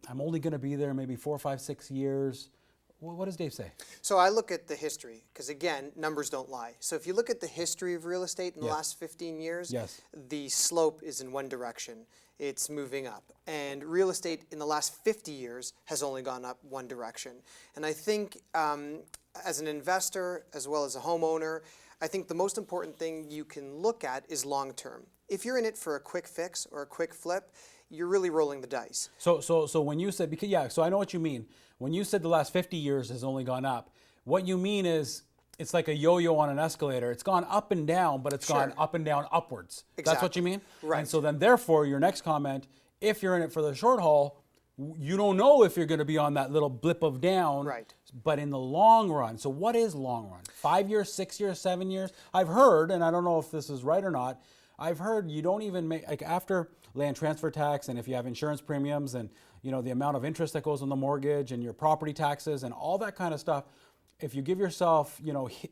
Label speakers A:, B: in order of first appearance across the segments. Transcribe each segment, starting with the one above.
A: I'm only going to be there maybe 4, 5, 6 years. What does Dave say?
B: So I look at the history, because again, numbers don't lie. So if you look at the history of real estate in the last 15 years,
A: Yes.
B: the slope is in one direction. It's moving up. And real estate in the last 50 years has only gone up one direction. And I think as an investor, as well as a homeowner, I think the most important thing you can look at is long term. If you're in it for a quick fix or a quick flip, you're really rolling the dice.
A: So when you said, so I know what you mean. When you said the last 50 years has only gone up, what you mean is it's like a yo-yo on an escalator. It's gone up and down, but it's gone up and down upwards.
B: Exactly.
A: That's what you mean?
B: Right.
A: And so then therefore, your next comment, if you're in it for the short haul, you don't know if you're going to be on that little blip of down.
B: Right.
A: But in the long run, so what is long run? 5 years, 6 years, 7 years? I've heard, and I don't know if this is right or not, I've heard you don't even make, like after land transfer tax, and if you have insurance premiums and the amount of interest that goes on the mortgage and your property taxes and all that kind of stuff, if you give yourself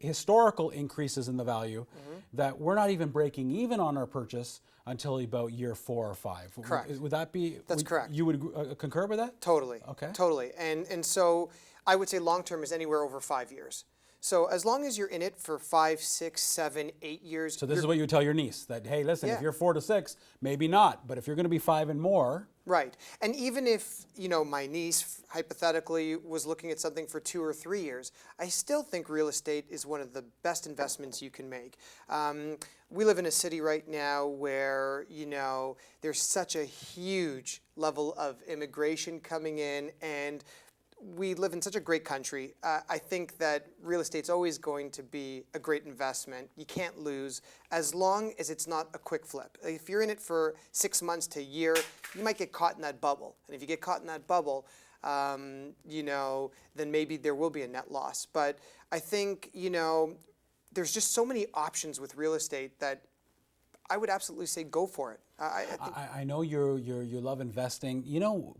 A: historical increases in the value, that we're not even breaking even on our purchase until about year 4 or 5.
B: Correct.
A: Would that be?
B: That's correct.
A: You would concur with that?
B: Totally.
A: Okay.
B: Totally. And so I would say long term is anywhere over 5 years. So as long as you're in it for 5, 6, 7, 8 years.
A: So this is what you would tell your niece, that, hey, listen,
B: Yeah.
A: if you're 4 to 6, maybe not. But if you're going to be 5 and more.
B: Right. And even if, my niece hypothetically was looking at something for 2 or 3 years, I still think real estate is one of the best investments you can make. We live in a city right now where, there's such a huge level of immigration coming in, and we live in such a great country. I think that real estate's always going to be a great investment. You can't lose as long as it's not a quick flip. If you're in it for 6 months to a year, you might get caught in that bubble. And if you get caught in that bubble, then maybe there will be a net loss. But I think, there's just so many options with real estate that I would absolutely say go for it.
A: I know you love investing.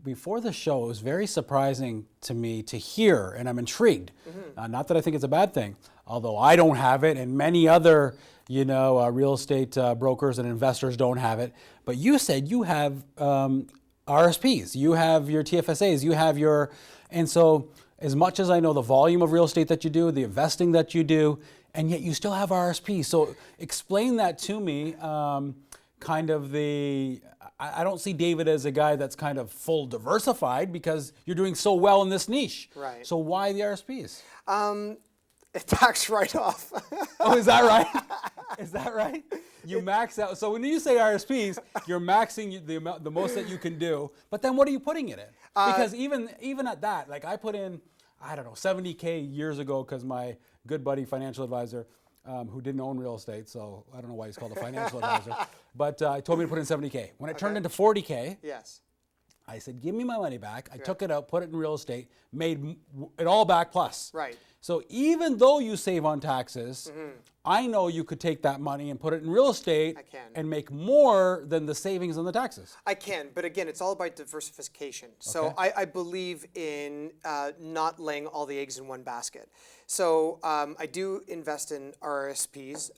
A: Before the show, it was very surprising to me to hear, and I'm intrigued. Not that I think it's a bad thing, although I don't have it, and many other real estate brokers and investors don't have it. But you said you have RSPs, you have your TFSAs, you have and so as much as I know the volume of real estate that you do, the investing that you do, and yet you still have RSPs. So explain that to me. I don't see David as a guy that's kind of full diversified because you're doing so well in this niche.
B: Right.
A: So why the RSPs?
B: A tax write-off.
A: Oh, is that right? Is that right? You max out. So when you say RSPs, you're maxing the most that you can do. But then what are you putting in it? Because even at that, like I put in, I don't know, $70K years ago because my good buddy financial advisor, who didn't own real estate, so I don't know why he's called a financial advisor, but he told me to put in $70K. When it turned into $40K,
B: Yes.
A: I said, give me my money back. I took it out, put it in real estate, made it all back plus.
B: Right.
A: So even though you save on taxes, I know you could take that money and put it in real estate and make more than the savings on the taxes.
B: I can, but again, it's all about diversification. So
A: Okay.
B: I believe in not laying all the eggs in one basket. So I do invest in RSPs.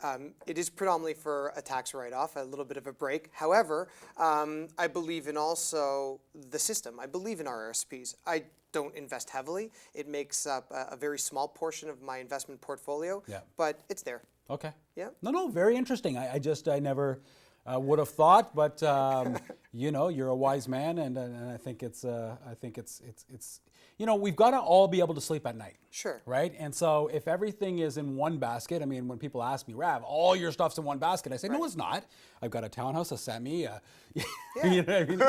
B: It is predominantly for a tax write-off, a little bit of a break. However, I believe in also the system. I believe in RSPs. I don't invest heavily. It makes up a very small portion of my investment portfolio, but it's there.
A: Okay.
B: Yeah.
A: No, very interesting. I never would have thought, but you're a wise man, and I think it's we've got to all be able to sleep at night.
B: Sure.
A: Right. And so if everything is in one basket, I mean, when people ask me, Rav, all your stuff's in one basket, I say, no, it's not. I've got a townhouse, a semi, you know what I mean?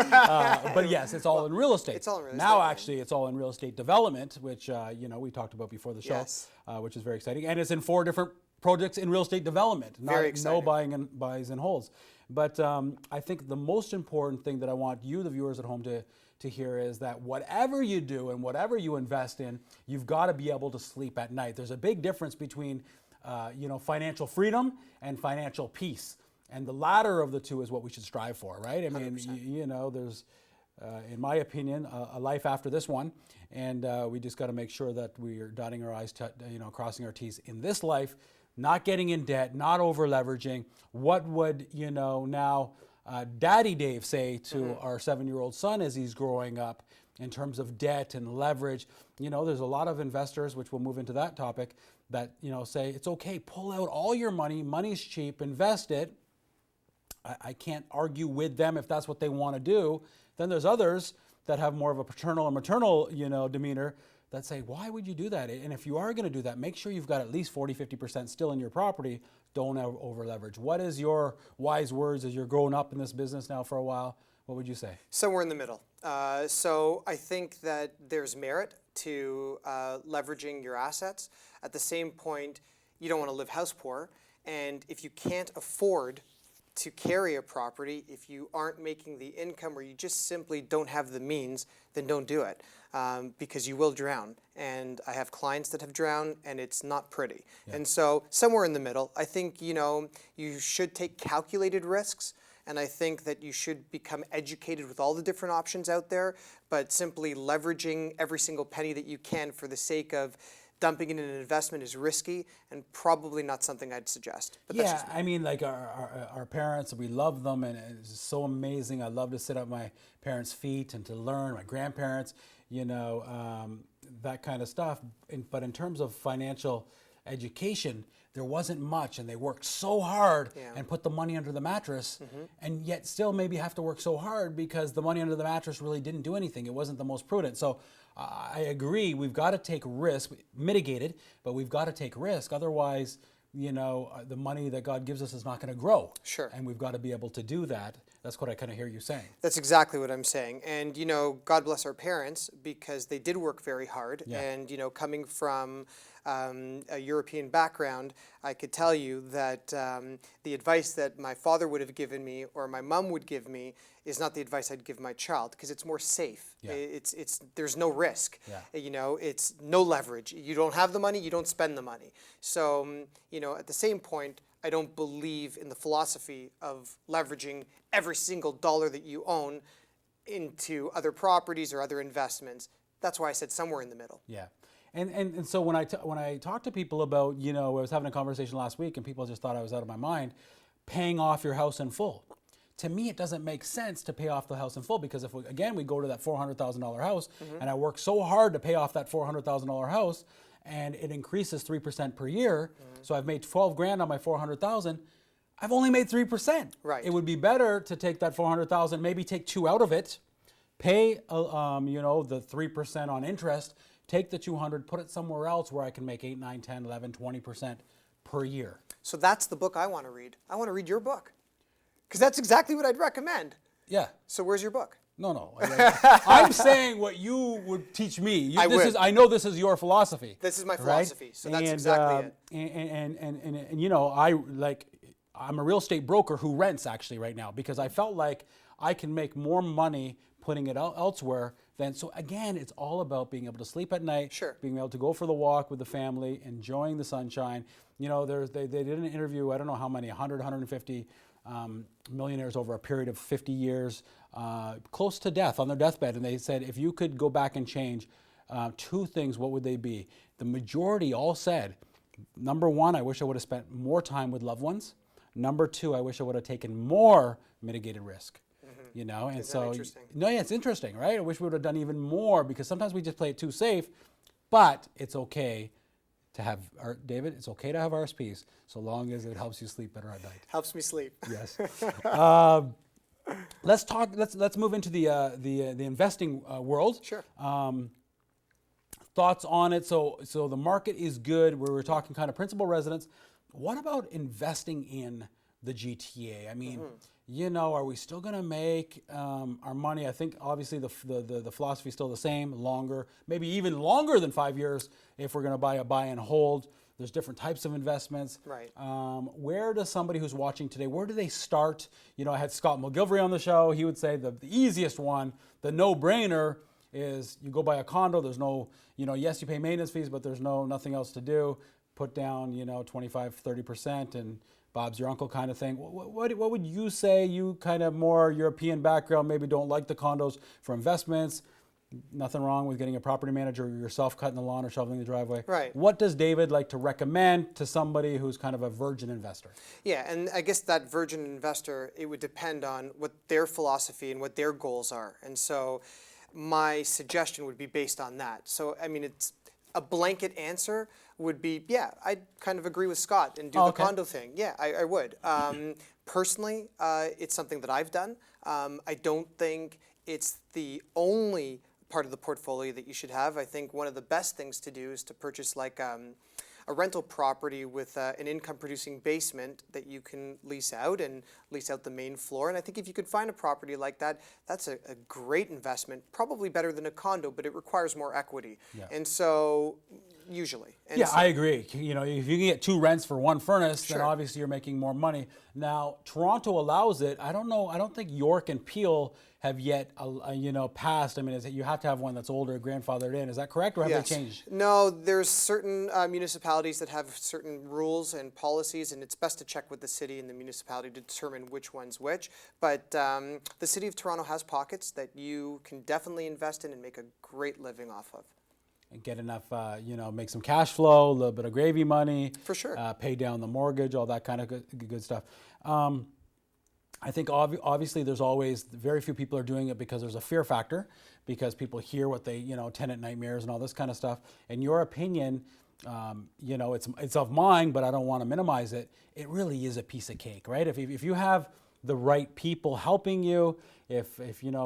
A: But yes, it's all in real estate.
B: It's all in real estate.
A: Now, actually, it's all in real estate development, which we talked about before the show,
B: Yes.
A: which is very exciting, and it's in 4 different projects in real estate development.
B: Very
A: No
B: exciting.
A: buys and holds. But I think the most important thing that I want you, the viewers at home, to hear is that whatever you do and whatever you invest in, you've got to be able to sleep at night. There's a big difference between financial freedom and financial peace. And the latter of the two is what we should strive for, right? I mean,
B: 100%.
A: there's, in my opinion, a life after this one. And we just got to make sure that we are dotting our I's, crossing our T's in this life, not getting in debt, not over leveraging. What would, now, Daddy Dave say to our 7-year-old son as he's growing up in terms of debt and leverage? You know, there's a lot of investors, which we'll move into that topic, that, you know, say it's okay, pull out all your money, money's cheap, invest it. I can't argue with them if that's what they want to do. Then there's others that have more of a paternal or maternal, you know, demeanor that say, why would you do that? And if you are going to do that, make sure you've got at least 40-50% still in your property. Don't over leverage. What is your wise words as you're growing up in this business now for a while? What would you say?
B: Somewhere in the middle. So I think that there's merit to leveraging your assets. At the same point, you don't want to live house poor. And if you can't afford to carry a property, if you aren't making the income or you just simply don't have the means, then don't do it, because you will drown. And I have clients that have drowned, and it's not pretty. Yeah. And so somewhere in the middle, I think, you know, you should take calculated risks. And I think that you should become educated with all the different options out there, but simply leveraging every single penny that you can for the sake of dumping in an investment is risky and probably not something I'd suggest. But
A: yeah, I mean, like our parents, we love them, and it's so amazing. I love to sit at my parents' feet and to learn, my grandparents, you know, that kind of stuff. But in terms of financial education, there wasn't much, and they worked so hard and put the money under the mattress, and yet still maybe have to work so hard because the money under the mattress really didn't do anything. It wasn't the most prudent. So I agree, we've got to take risk, mitigated, but we've got to take risk. Otherwise, you know, the money that God gives us is not going to grow.
B: Sure.
A: And we've got to be able to do that. That's what I kind of hear you saying.
B: That's exactly what I'm saying. And, you know, God bless our parents because they did work very hard.
A: Yeah.
B: And, you know, coming from a European background, I could tell you that the advice that my father would have given me or my mom would give me is not the advice I'd give my child because it's more safe.
A: Yeah.
B: There's no risk.
A: Yeah.
B: You know, it's no leverage. You don't have the money, you don't spend the money. So, you know, at the same point, I don't believe in the philosophy of leveraging every single dollar that you own into other properties or other investments. That's why I said somewhere in the middle.
A: Yeah. And so when I talk to people about, you know, I was having a conversation last week and people just thought I was out of my mind, paying off your house in full. To me, it doesn't make sense to pay off the house in full because if, we go to that $400,000 house and I work so hard to pay off that $400,000 house and it increases 3% per year, so I've made 12 grand on my 400,000, I've only made 3%.
B: Right.
A: It would be better to take that 400,000, maybe take 2 out of it, pay, you know, the 3% on interest, take the 200, put it somewhere else where I can make 8, 9, 10, 11, 20% per year.
B: So that's the book I want to read. I want to read your book. Because that's exactly what I'd recommend.
A: Yeah.
B: So where's your book?
A: No. I'm saying what you would teach me. I know this is your philosophy.
B: This is my philosophy. Right? So that's exactly it.
A: And you know, I'm a real estate broker who rents actually right now because I felt like I can make more money putting it elsewhere than, so again, it's all about being able to sleep at night,
B: sure,
A: being able to go for the walk with the family, enjoying the sunshine. You know, they did an interview, I don't know how many, 100, 150 millionaires over a period of 50 years, close to death, on their deathbed. And they said, if you could go back and change 2 things, what would they be? The majority all said, number 1, I wish I would have spent more time with loved ones. Number 2, I wish I would have taken more mitigated risk. You know, and so, no, yeah, it's interesting, right? I wish we would have done even more because sometimes we just play it too safe, but it's okay to have, David, it's okay to have RSPs so long as it helps you sleep better at night.
B: Helps me sleep.
A: Yes. Let's move into the investing world.
B: Sure.
A: Thoughts on it? So the market is good. We were talking kind of principal residence. What about investing in the GTA? I mean, you know, are we still going to make our money? I think obviously the philosophy is still the same, longer, maybe even longer than 5 years if we're going to buy and hold. There's different types of investments.
B: Right.
A: Where does somebody who's watching today, where do they start? You know, I had Scott McGilvery on the show. He would say the easiest one, the no-brainer, is you go buy a condo. There's no, you know, yes, you pay maintenance fees, but there's nothing else to do. Put down, you know, 25, 30% and Bob's your uncle kind of thing. What would you say? You kind of more European background, maybe don't like the condos for investments. Nothing wrong with getting a property manager or yourself cutting the lawn or shoveling the driveway.
B: Right.
A: What does David like to recommend to somebody who's kind of a virgin investor?
B: Yeah, and I guess that virgin investor, it would depend on what their philosophy and what their goals are. And so my suggestion would be based on that. So, I mean, it's a blanket answer would be, yeah, I'd kind of agree with Scott and do the condo thing. Yeah, I would. Personally, it's something that I've done. I don't think it's the only part of the portfolio that you should have. I think one of the best things to do is to purchase like a rental property with an income producing basement that you can lease out and lease out the main floor. And I think if you could find a property like that, that's a great investment, probably better than a condo, but it requires more equity.
A: Yeah.
B: And so usually. And
A: Yeah,
B: so,
A: I agree. You know, if you can get 2 rents for 1 furnace,
B: Sure.
A: then obviously you're making more money. Now, Toronto allows it. I don't know. I don't think York and Peel have yet, passed. I mean, you have to have one that's older, grandfathered in. Is that correct, or have
B: yes.
A: they changed?
B: No, there's certain municipalities that have certain rules and policies, and it's best to check with the city and the municipality to determine which one's which. But the city of Toronto has pockets that you can definitely invest in and make a great living off of.
A: And get enough, make some cash flow, a little bit of gravy money.
B: For sure.
A: Pay down the mortgage, all that kind of good stuff. I think obviously there's always, very few people are doing it because there's a fear factor, because people hear what they, tenant nightmares and all this kind of stuff. In your opinion, it's of mine, but I don't want to minimize it. It really is a piece of cake, right? If you have the right people helping you, if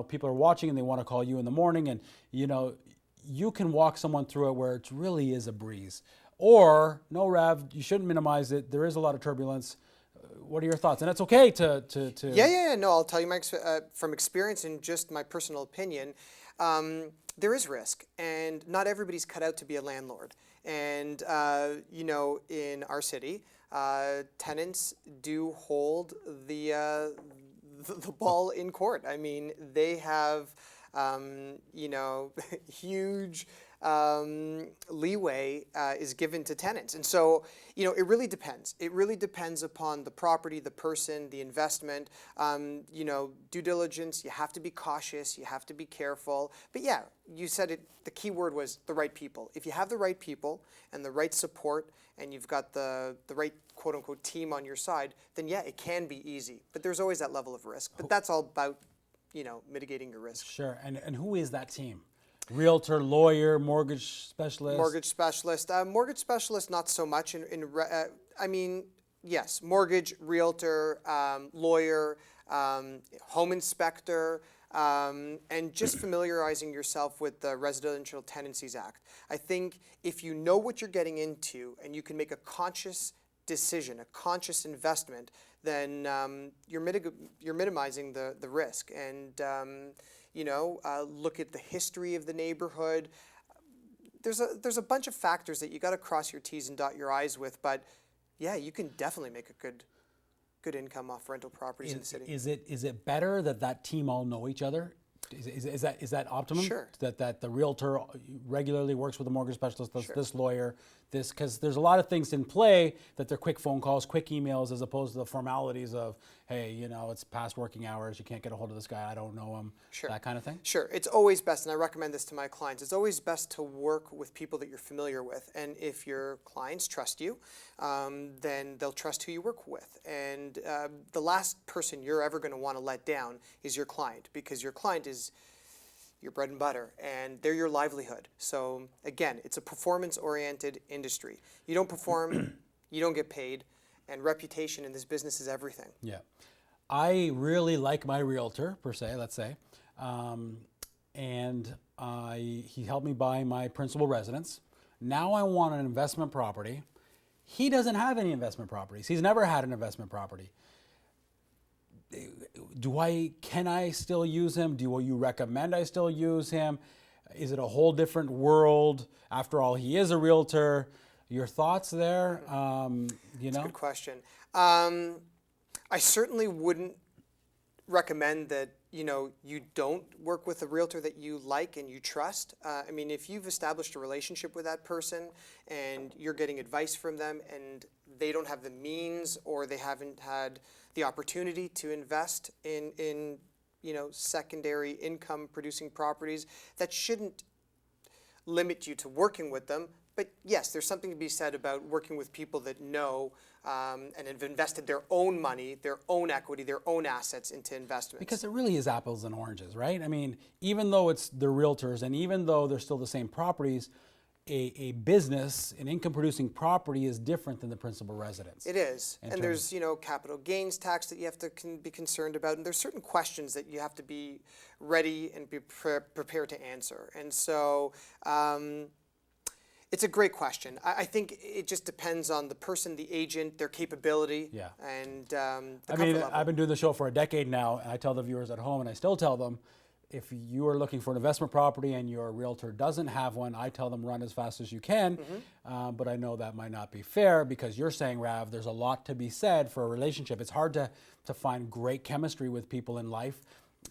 A: people are watching and they want to call you in the morning, and you can walk someone through it where it really is a breeze. Or, no, Rav, you shouldn't minimize it. There is a lot of turbulence. What are your thoughts? And it's okay to.
B: Yeah. No, I'll tell you from experience and just my personal opinion. There is risk, and not everybody's cut out to be a landlord. And in our city, tenants do hold the ball in court. I mean, they have huge leeway is given to tenants. And so, it really depends. It really depends upon the property, the person, the investment, due diligence. You have to be cautious. You have to be careful. But yeah, you said it, the key word was the right people. If you have the right people and the right support, and you've got the right quote unquote team on your side, then yeah, it can be easy. But there's always that level of risk. But that's all about, mitigating your risk.
A: Sure. And who is that team? Realtor, lawyer, mortgage specialist?
B: Mortgage specialist, not so much. Yes, mortgage, realtor, lawyer, home inspector, and just familiarizing yourself with the Residential Tenancies Act. I think if you know what you're getting into and you can make a conscious decision, a conscious investment, then you're minimizing the risk. And look at the history of the neighborhood. There's a bunch of factors that you got to cross your T's and dot your I's with, but yeah, you can definitely make a good income off rental properties in the city.
A: Is it better that team all know each other? Is that optimum?
B: Sure.
A: That the realtor regularly works with a mortgage specialist,
B: Sure.
A: this lawyer, because there's a lot of things in play that they're quick phone calls, quick emails, as opposed to the formalities of, hey, it's past working hours, you can't get a hold of this guy, I don't know him,
B: Sure.
A: that kind of thing?
B: Sure. It's always best, and I recommend this to my clients, it's always best to work with people that you're familiar with. And if your clients trust you, then they'll trust who you work with. And the last person you're ever going to want to let down is your client, because your client is your bread and butter, and they're your livelihood. So again, it's a performance-oriented industry. You don't perform, you don't get paid, and reputation in this business is everything.
A: Yeah. I really like my realtor, per se, let's say, and he helped me buy my principal residence. Now I want an investment property. He doesn't have any investment properties. He's never had an investment property. Can I still use him? Do you recommend I still use him? Is it a whole different world? After all, he is a realtor. Your thoughts there?
B: That's a good question. I certainly wouldn't recommend that you don't work with a realtor that you like and you trust. If you've established a relationship with that person and you're getting advice from them and they don't have the means or they haven't had the opportunity to invest in secondary income producing properties. That shouldn't limit you to working with them. But yes, there's something to be said about working with people that know and have invested their own money, their own equity, their own assets into investments.
A: Because it really is apples and oranges, right? I mean, even though it's the realtors and even though they're still the same properties, a business, an income-producing property is different than the principal residence.
B: It is. And there's, capital gains tax that you have to be concerned about. And there's certain questions that you have to be ready and be prepared to answer. And so it's a great question. I think it just depends on the person, the agent, their capability, and the comfort level.
A: I've been doing the show for a decade now, and I tell the viewers at home, and I still tell them, if you are looking for an investment property and your realtor doesn't have one, I tell them run as fast as you can. But I know that might not be fair because you're saying, Rav, there's a lot to be said for a relationship. It's hard to find great chemistry with people in life.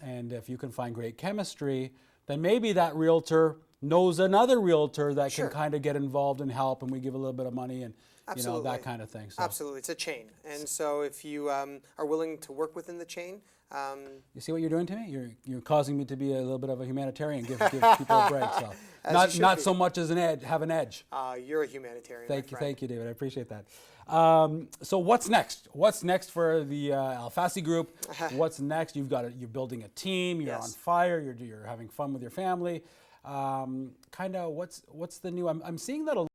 A: And if you can find great chemistry, then maybe that realtor knows another realtor that can kind of get involved and help, and we give a little bit of money and that kind of thing. So.
B: Absolutely, it's a chain. And so if you are willing to work within the chain,
A: you see what you're doing to me? You're causing me to be a little bit of a humanitarian, give people a break. So not so much as have an edge.
B: You're a humanitarian.
A: Thank you, David. I appreciate that. So what's next? What's next for the Alfasi Group? What's next? You're building a team. You're on fire. You're having fun with your family. Kind of what's the new? I'm seeing that a